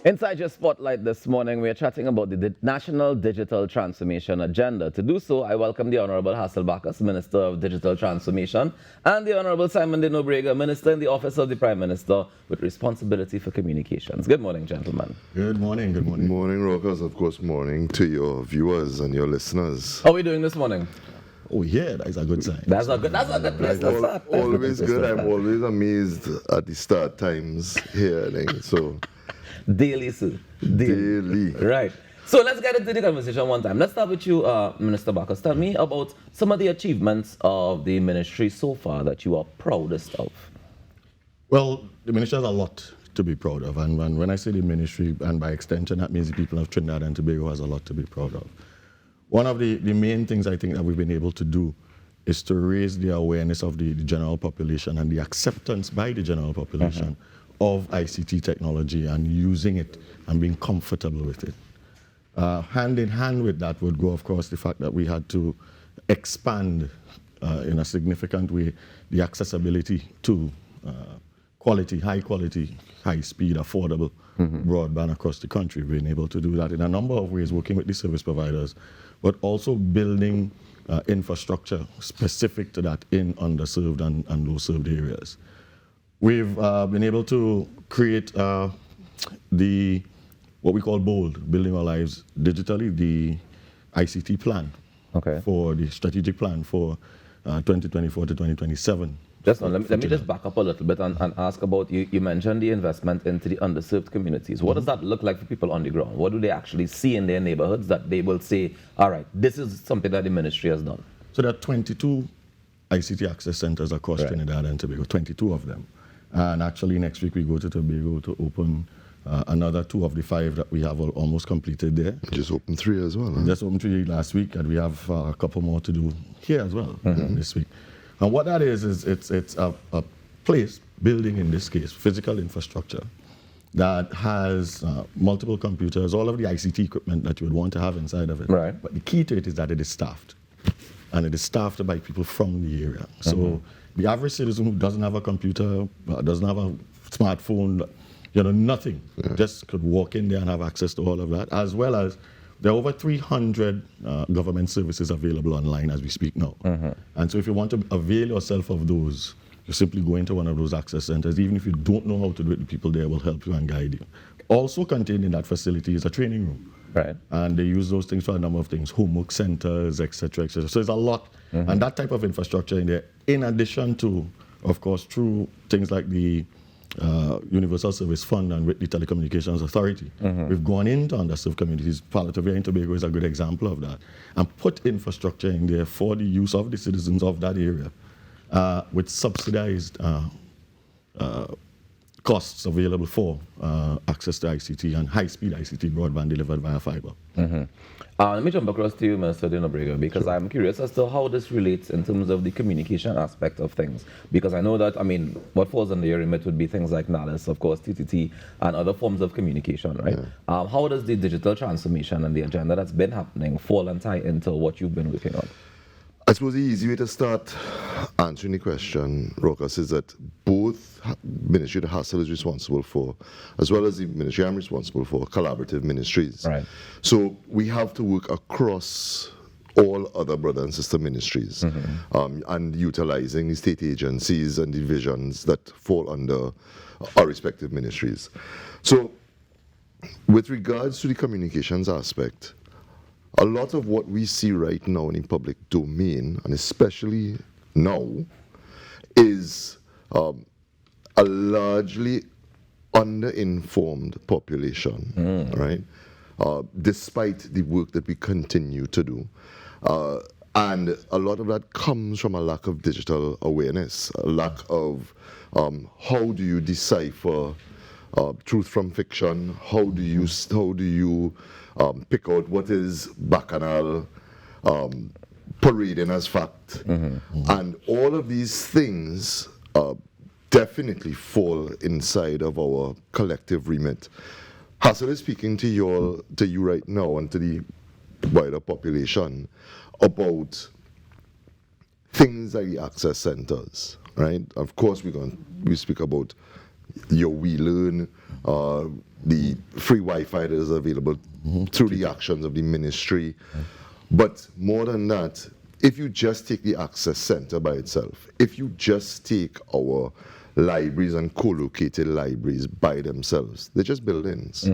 Inside your spotlight this morning, we are chatting about the National Digital Transformation Agenda. To do so, I welcome the Honorable Hassel Bacchus, Minister of Digital Transformation, and the Honorable Simon de Nobrega, Minister in the Office of the Prime Minister with responsibility for communications. Good morning, gentlemen. Good morning, good morning. Good morning, Rockers. Of course, morning to your viewers and your listeners. How are we doing this morning? Oh yeah, that's a good sign. That's a good place to start. Always good. I'm always amazed at the start times here. So Daily, sir. daily. Right. So let's get into the conversation one time. Let's start with you, Minister Bacchus. Tell me about some of the achievements of the ministry so far that you are proudest of. Well, the ministry has a lot to be proud of, and when I say the ministry, and by extension, that means the people of Trinidad and Tobago has a lot to be proud of. One of the main things I think that we've been able to do is to raise the awareness of the general population and the acceptance by the general population of ICT technology and using it and being comfortable with it. Hand in hand with that would go, of course, the fact that we had to expand in a significant way the accessibility to high quality, high speed, affordable broadband across the country. We've been able to do that in a number of ways, working with the service providers, but also building infrastructure specific to that in underserved and low-served areas. We've been able to create what we call BOLD, Building Our Lives Digitally, the ICT plan for the strategic plan for 2024 to 2027. Let me just back up a little bit and ask about, you mentioned the investment into the underserved communities. What does that look like for people on the ground? What do they actually see in their neighborhoods that they will say, all right, this is something that the ministry has done? So there are 22 ICT access centers across Trinidad and Tobago, 22 of them. And actually next week we go to Tobago to open another 2 of the 5 that we have almost completed there. Just opened 3 as well. Huh? Just opened 3 last week, and we have a couple more to do here as well this week. And what that is it's a place, building in this case, physical infrastructure that has multiple computers, all of the ICT equipment that you would want to have inside of it. Right. But the key to it is that it is staffed. And it is staffed by people from the area. So the average citizen who doesn't have a computer, doesn't have a smartphone, nothing, just could walk in there and have access to all of that, as well as there are over 300 government services available online as we speak now. And so if you want to avail yourself of those, you simply go into one of those access centers. Even if you don't know how to do it, the people there will help you and guide you. Also contained in that facility is a training room. Right. And they use those things for a number of things, homework centers, etc., etc. So there's a lot. And that type of infrastructure in there, in addition to, of course, through things like the Universal Service Fund and with the Telecommunications Authority. We've gone into underserved communities. Tobago and Tobago is a good example of that. And put infrastructure in there for the use of the citizens of that area with subsidized costs available for access to ICT and high-speed ICT broadband delivered via fiber. Let me jump across to you, Mr. de Nobrega, because I'm curious as to how this relates in terms of the communication aspect of things. Because I know that, what falls under your remit would be things like NALIS, of course, TTT, and other forms of communication, right? How does the digital transformation and the agenda that's been happening fall and tie into what you've been working on? I suppose the easy way to start answering the question, Rokas, is that both ministry that Hassel is responsible for, as well as the ministry I'm responsible for, collaborative ministries. Right. So we have to work across all other brother and sister ministries and utilizing the state agencies and divisions that fall under our respective ministries. So with regards to the communications aspect, a lot of what we see right now in the public domain, and especially now, is a largely underinformed population, right? Despite the work that we continue to do. And a lot of that comes from a lack of digital awareness, a lack of how do you decipher truth from fiction, how do you pick out what is bacchanal, parading as fact. And all of these things definitely fall inside of our collective remit. Hassel is speaking to you right now and to the wider population about things like the access centers, right? Of course, we speak about your We Learn, the free Wi-Fi that is available through the actions of the ministry. But more than that, if you just take the access center by itself, if you just take our libraries and co-located libraries by themselves, they're just buildings.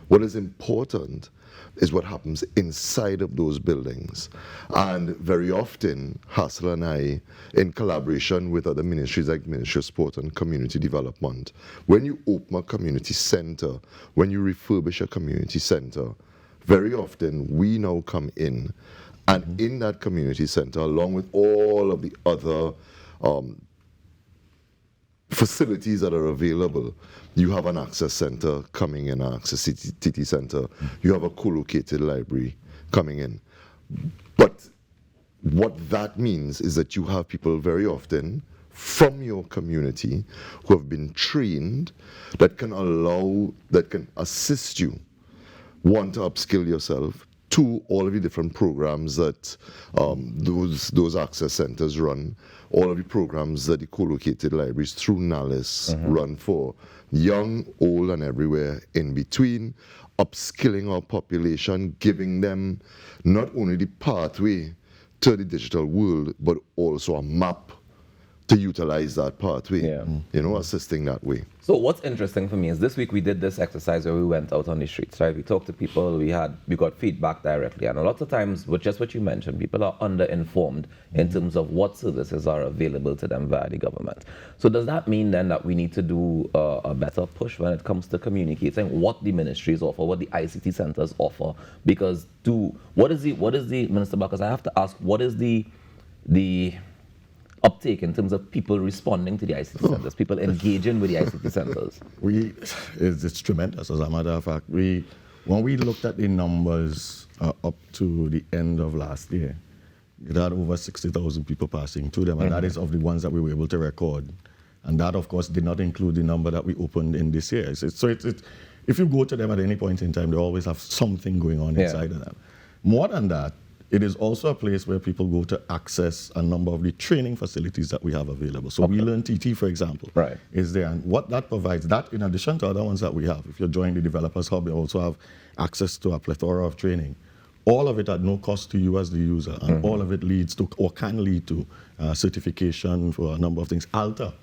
What is important is what happens inside of those buildings. And very often, Hassel and I, in collaboration with other ministries like Ministry of Sport and Community Development, when you open a community center, when you refurbish a community center, very often we now come in, and in that community center, along with all of the other facilities that are available, you have an access center coming in, an access TT center. You have a co-located library coming in. But what that means is that you have people very often from your community who have been trained that can assist you, one, to upskill yourself, two, all of the different programs that those access centers run, all of the programs that the co-located libraries through NALIS run for young, old, and everywhere in between, upskilling our population, giving them not only the pathway to the digital world, but also a map to utilize that pathway, assisting that way. So what's interesting for me is this week we did this exercise where we went out on the streets, right? We talked to people, we got feedback directly, and a lot of times, with just what you mentioned, people are underinformed in terms of what services are available to them via the government. So does that mean then that we need to do a better push when it comes to communicating what the ministries offer, what the ICT centers offer? Because what is the Minister Because I have to ask, what is the uptake in terms of people responding to the ICT centers, people engaging with the ICT centers? It's tremendous. As a matter of fact, when we looked at the numbers up to the end of last year, it had over 60,000 people passing through them, and that is of the ones that we were able to record. And that, of course, did not include the number that we opened in this year. If you go to them at any point in time, they always have something going on inside of them. More than that, it is also a place where people go to access a number of the training facilities that we have available. So We Learn TT, for example, is there. And what that provides, that in addition to other ones that we have, if you're joining the Developers Hub, you also have access to a plethora of training. All of it at no cost to you as the user, and all of it leads to, or can lead to, certification for a number of things. Alta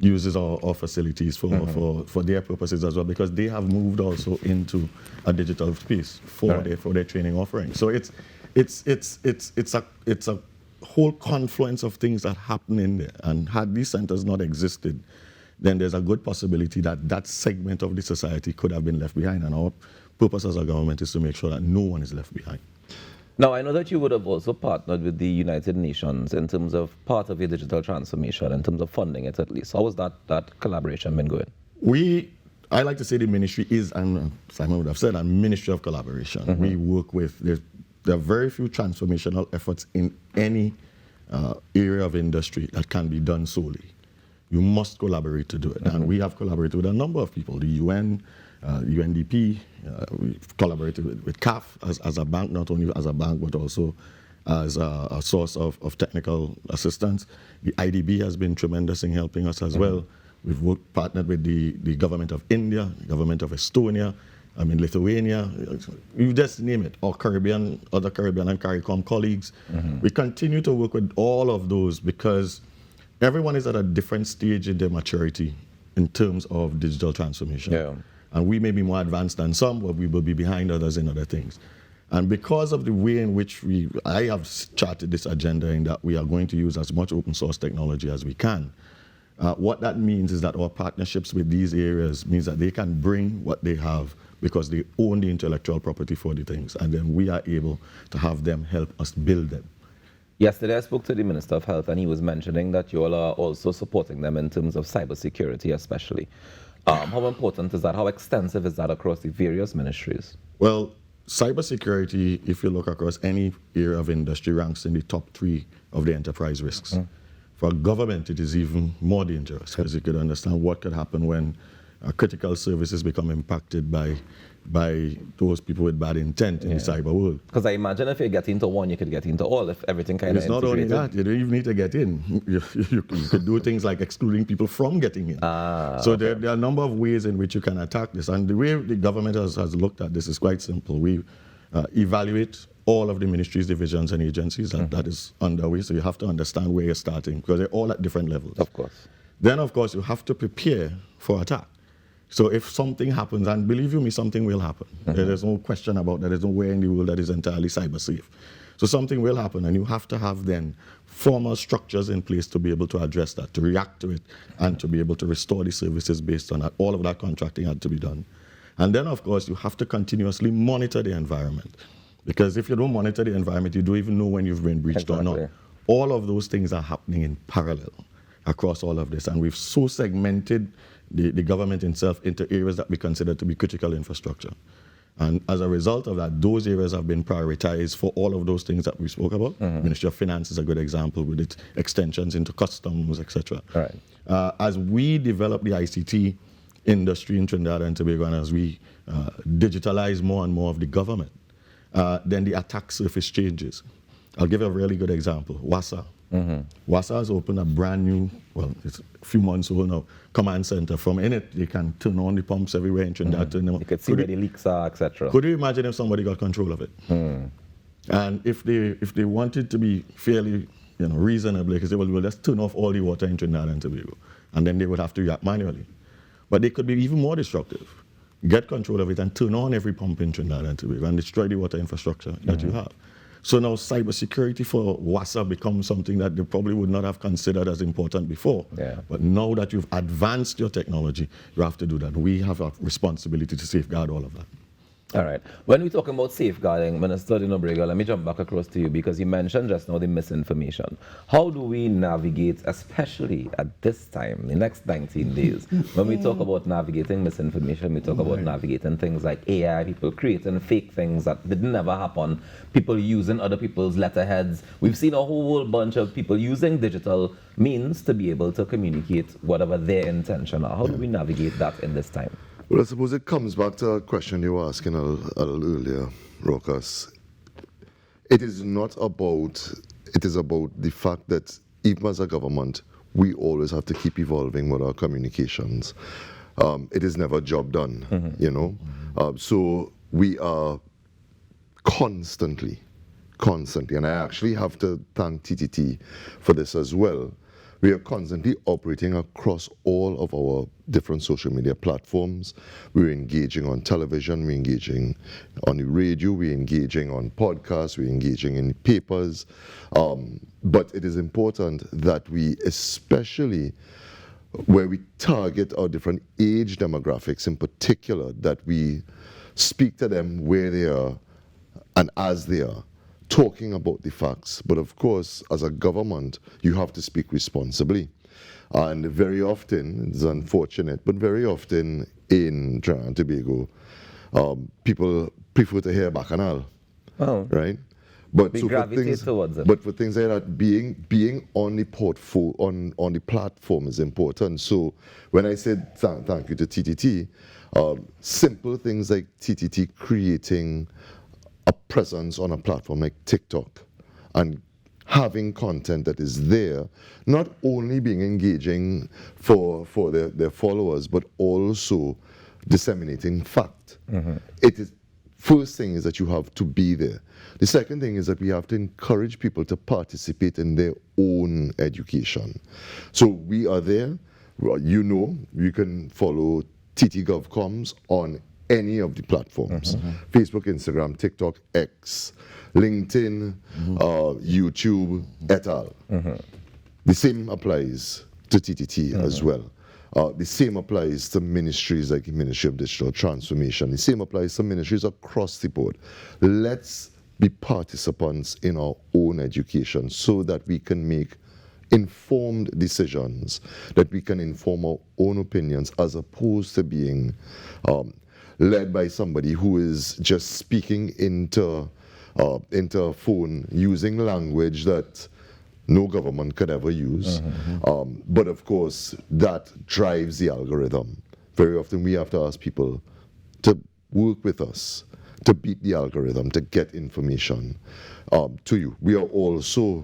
uses our facilities for their purposes as well, because they have moved also into a digital space for their training offering. So it's a whole confluence of things that happen in there. And had these centers not existed, then there's a good possibility that that segment of the society could have been left behind. And our purpose as a government is to make sure that no one is left behind. Now, I know that you would have also partnered with the United Nations in terms of part of your digital transformation, in terms of funding it at least. How has that collaboration been going? I like to say the ministry is, and Simon would have said, a ministry of collaboration. We work with, there are very few transformational efforts in any area of industry that can be done solely. You must collaborate to do it. And we have collaborated with a number of people, the UN, UNDP, we've collaborated with CAF as a bank, not only as a bank, but also as a source of technical assistance. The IDB has been tremendous in helping us as well. We've partnered with the government of India, the government of Estonia, Lithuania, you just name it, or other Caribbean and CARICOM colleagues. We continue to work with all of those because everyone is at a different stage in their maturity in terms of digital transformation. And we may be more advanced than some, but we will be behind others in other things. And because of the way in which I have charted this agenda in that we are going to use as much open source technology as we can, what that means is that our partnerships with these areas means that they can bring what they have because they own the intellectual property for the things, and then we are able to have them help us build them. Yesterday I spoke to the Minister of Health, and he was mentioning that you all are also supporting them in terms of cybersecurity especially. How important is that? How extensive is that across the various ministries? Well, cybersecurity, if you look across any area of industry, ranks in the top 3 of the enterprise risks. For government, it is even more dangerous because you could understand what could happen when critical services become impacted by those people with bad intent in the cyber world. Because I imagine if you get into one, you could get into all if everything kind of It's not only that, you don't even need to get in. You could do things like excluding people from getting in. So there are a number of ways in which you can attack this. And the way the government has looked at this is quite simple. We evaluate all of the ministries, divisions, and agencies that is underway. So you have to understand where you're starting because they're all at different levels. Of course. Then, of course, you have to prepare for attack. So if something happens, and believe you me, something will happen. There's no question about that. There's nowhere in the world that is entirely cyber safe. So something will happen, and you have to have then formal structures in place to be able to address that, to react to it, and to be able to restore the services based on that. All of that contracting had to be done. And then, of course, you have to continuously monitor the environment. Because if you don't monitor the environment, you don't even know when you've been breached or not. All of those things are happening in parallel across all of this. And we've so segmented the government itself into areas that we consider to be critical infrastructure. And as a result of that, those areas have been prioritized for all of those things that we spoke about. Ministry of Finance is a good example with its extensions into customs, etc. Right. As we develop the ICT industry in Trinidad and Tobago, and as we digitalize more and more of the government, then the attack surface changes. I'll give you a really good example. WASA. WASA has opened a brand new, well, it's a few months old now, command center. From in it, they can turn on the pumps everywhere in Trinidad. You could see where the leaks are, etc. Could you imagine if somebody got control of it? And if they wanted to be fairly reasonable, because they will just turn off all the water in Trinidad and Tobago, and then they would have to react manually. But they could be even more destructive. Get control of it and turn on every pump in Trinidad and Tobago and destroy the water infrastructure that you have. So now cybersecurity for WASA becomes something that they probably would not have considered as important before. But now that you've advanced your technology, you have to do that. We have a responsibility to safeguard all of that. All right. When we talk about safeguarding, Minister Dinobrega, let me jump back across to you because you mentioned just now the misinformation. How do we navigate, especially at this time, the next 19 days, when we talk about navigating misinformation, we talk about navigating things like AI, people creating fake things that did never happen, people using other people's letterheads. We've seen a whole bunch of people using digital means to be able to communicate whatever their intention are. How do we navigate that in this time? Well, I suppose it comes back to a question you were asking a little earlier, Rokas. It is about the fact that even as a government, we always have to keep evolving with our communications. It is never a job done, so we are constantly, and I actually have to thank TTT for this as well. We are constantly operating across all of our different social media platforms. We're engaging on television, we're engaging on the radio, we're engaging on podcasts, we're engaging in papers. But it is important that we, especially where we target our different age demographics in particular, that we speak to them where they are and as they are, talking about the facts. But of course, as a government, you have to speak responsibly. And very often, it's unfortunate, but very often in Trinidad and Tobago, people prefer to hear bacchanal, right? But we gravitate towards it. But for things like that, being on the on the platform is important. So when I said thank you to TTT, simple things like TTT creating a presence on a platform like TikTok and having content that is there, not only being engaging for their followers, but also disseminating fact. It is, first thing is that you have to be there. The second thing is that we have to encourage people to participate in their own education. So we are there. Well, you can follow TT GovComs on any of the platforms. Facebook, Instagram, TikTok, X, LinkedIn, YouTube, et al. The same applies to TTT as well. The same applies to ministries like the Ministry of Digital Transformation. The same applies to ministries across the board. Let's be participants in our own education so that we can make informed decisions, that we can inform our own opinions as opposed to being led by somebody who is just speaking into a phone using language that no government could ever use. But of course, that drives the algorithm very often we have to ask people to work with us, to beat the algorithm, to get information to you. We are also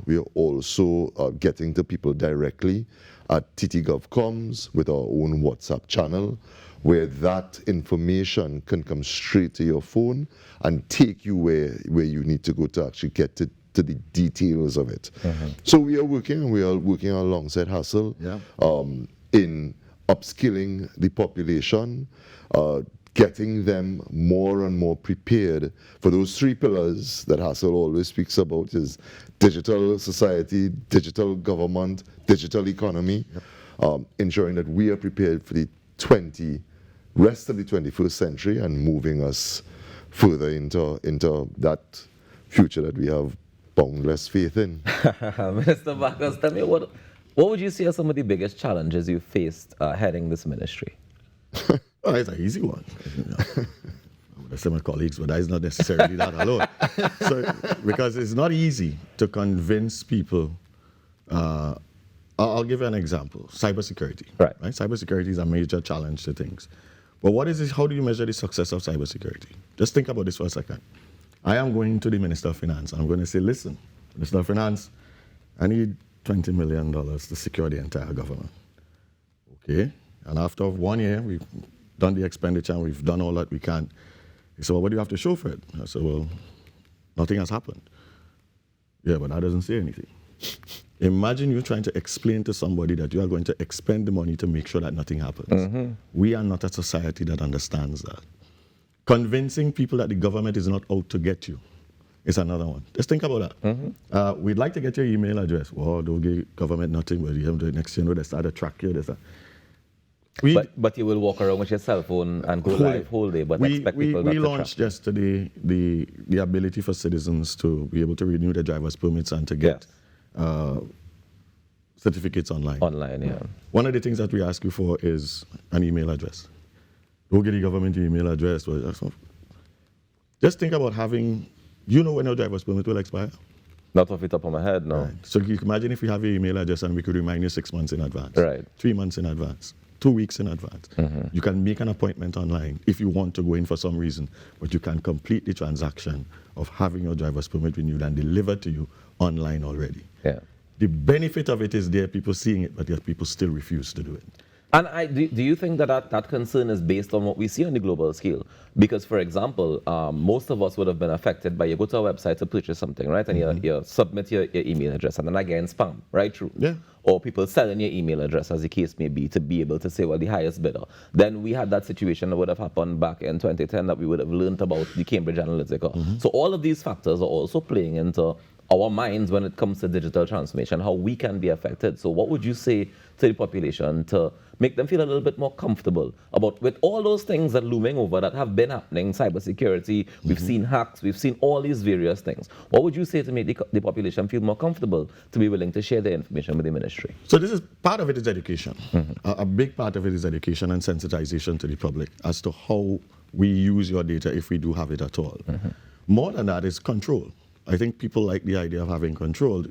getting to people directly at TTGovComs with our own WhatsApp channel, where that information can come straight to your phone and take you where you need to go to actually get to the details of it. So we are working alongside Hassel in upskilling the population, getting them more and more prepared for those three pillars that Hassel always speaks about: is digital society, digital government, digital economy, ensuring that we are prepared for the rest of the 21st century and moving us further into that future that we have boundless faith in. Minister Bacchus, tell me, what would you say are some of the biggest challenges you faced heading this ministry? Oh, it's an easy one. I would say my colleagues, but that is not necessarily that alone. Because it's not easy to convince people. I'll give you an example. Cybersecurity. Right? Cybersecurity is a major challenge to things. But what is this? How do you measure the success of cybersecurity? Just think about this for a second. I am going to the Minister of Finance. I'm going to say, listen, Minister of Finance, I need $20 million to secure the entire government. Okay. And after 1 year, we've done the expenditure and we've done all that we can. He said, well, what do you have to show for it? I said, well, nothing has happened. Yeah, but that doesn't say anything. Imagine you trying to explain to somebody that you are going to expend the money to make sure that nothing happens. We are not a society that understands that. Convincing people that the government is not out to get you is another one. Just think about that. We'd like to get your email address. Well, don't give government nothing, but you have the next year, they start to track you. But you will walk around with your cell phone and go live whole day, but expect people not to track. We launched yesterday the ability for citizens to be able to renew their driver's permits and to get certificates online. Online, yeah. One of the things that we ask you for is an email address. Don't get the government your email address. Just think about having, when your driver's permit will expire? Not off the top of my head, no. Right. So you can imagine if we have your email address and we could remind you 6 months in advance. Right. 3 months in advance. 2 weeks in advance. You can make an appointment online if you want to go in for some reason, but you can complete the transaction of having your driver's permit renewed and delivered to you online already. Yeah. The benefit of it is there, people seeing it, but yet people still refuse to do it. And do you think that concern is based on what we see on the global scale? Because, for example, most of us would have been affected by you go to a website to purchase something, right? And you submit your email address, and then again, spam, right? True. Yeah. Or people selling your email address, as the case may be, to be able to say, well, the highest bidder. Then we had that situation that would have happened back in 2010 that we would have learned about the Cambridge Analytica. So all of these factors are also playing into our minds when it comes to digital transformation, how we can be affected. So what would you say to the population to make them feel a little bit more comfortable about, with all those things that looming over that have been happening, cybersecurity, we've seen hacks, we've seen all these various things. What would you say to make the population feel more comfortable to be willing to share their information with the ministry? So this is part of it is education. A big part of it is education and sensitization to the public as to how we use your data if we do have it at all. More than that is control. I think people like the idea of having control.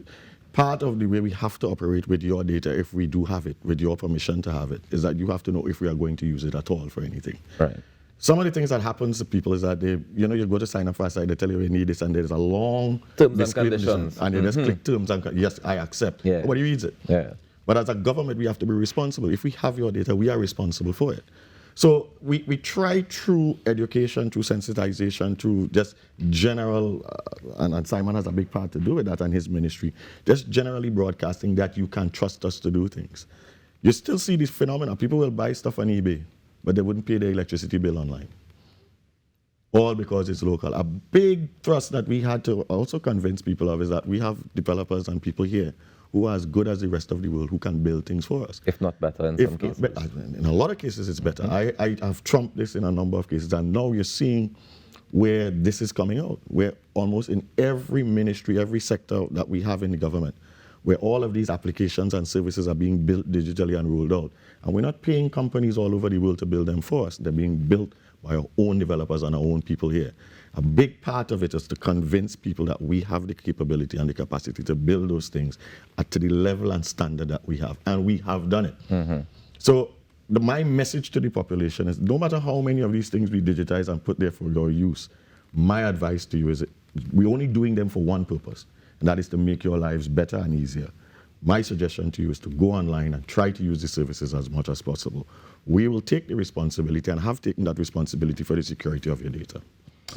Part of the way we have to operate with your data, if we do have it, with your permission to have it, is that you have to know if we are going to use it at all for anything. Right. Some of the things that happens to people is that you go to sign up for a site, they tell you need this, and there's a long terms and conditions, and you just click terms and yes, I accept. Yeah. Nobody reads it. Yeah. But as a government, we have to be responsible. If we have your data, we are responsible for it. So we try through education, through sensitization, through just general, and Simon has a big part to do with that and his ministry, just generally broadcasting that you can trust us to do things. You still see this phenomenon. People will buy stuff on eBay, but they wouldn't pay their electricity bill online. All because it's local. A big thrust that we had to also convince people of is that we have developers and people here who are as good as the rest of the world, who can build things for us. If not better in some cases. In a lot of cases, it's better. I have trumped this in a number of cases, and now you're seeing where this is coming out, where almost in every ministry, every sector that we have in the government, where all of these applications and services are being built digitally and rolled out. And we're not paying companies all over the world to build them for us. They're being built by our own developers and our own people here. A big part of it is to convince people that we have the capability and the capacity to build those things to the level and standard that we have. And we have done it. So my message to the population is, no matter how many of these things we digitize and put there for your use, my advice to you is we're only doing them for one purpose, and that is to make your lives better and easier. My suggestion to you is to go online and try to use the services as much as possible. We will take the responsibility and have taken that responsibility for the security of your data.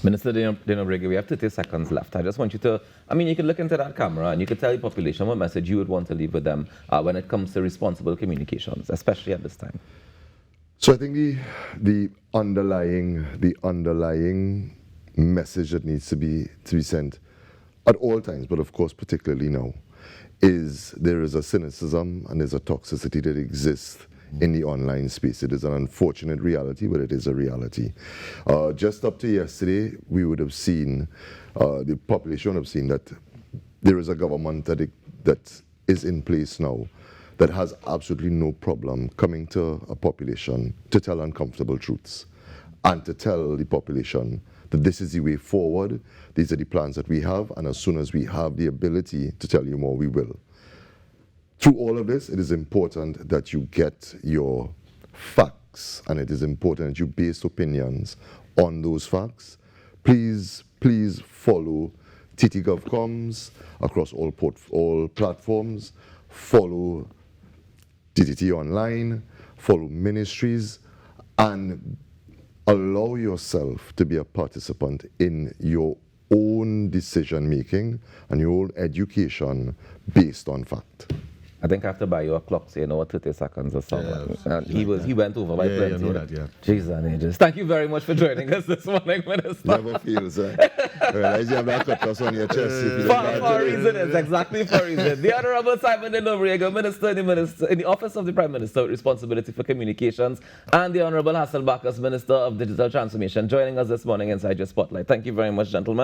Minister Dino Brigger, we have 30 seconds left. I just want you to, you can look into that camera and you can tell the population what message you would want to leave with them when it comes to responsible communications, especially at this time. So I think the underlying message that needs to be sent at all times, but of course particularly now, is there is a cynicism and there's a toxicity that exists in the online space. It is an unfortunate reality, but it is a reality. Just up to yesterday, we would have seen, the population would have seen that there is a government that is in place now that has absolutely no problem coming to a population to tell uncomfortable truths and to tell the population that this is the way forward, these are the plans that we have, and as soon as we have the ability to tell you more, we will. Through all of this, it is important that you get your facts, and it is important that you base opinions on those facts. Please follow TTGovComs across all platforms. Follow TTT Online, follow ministries, and allow yourself to be a participant in your own decision making and your own education based on fact. I think I have to buy you a clock so you know what 30 seconds or something. Yeah, And he went over by plenty. I know that, yeah. Jesus and angels. Thank you very much for joining us this morning, Minister. Never feels, I realize you have that cut us on your chest. If you For a reason, it's exactly for a reason. The Honorable Simon Denobriega, Minister in the Office of the Prime Minister with responsibility for communications, and the Honorable Hassan Bacchus, Minister of Digital Transformation, joining us this morning inside your spotlight. Thank you very much, gentlemen.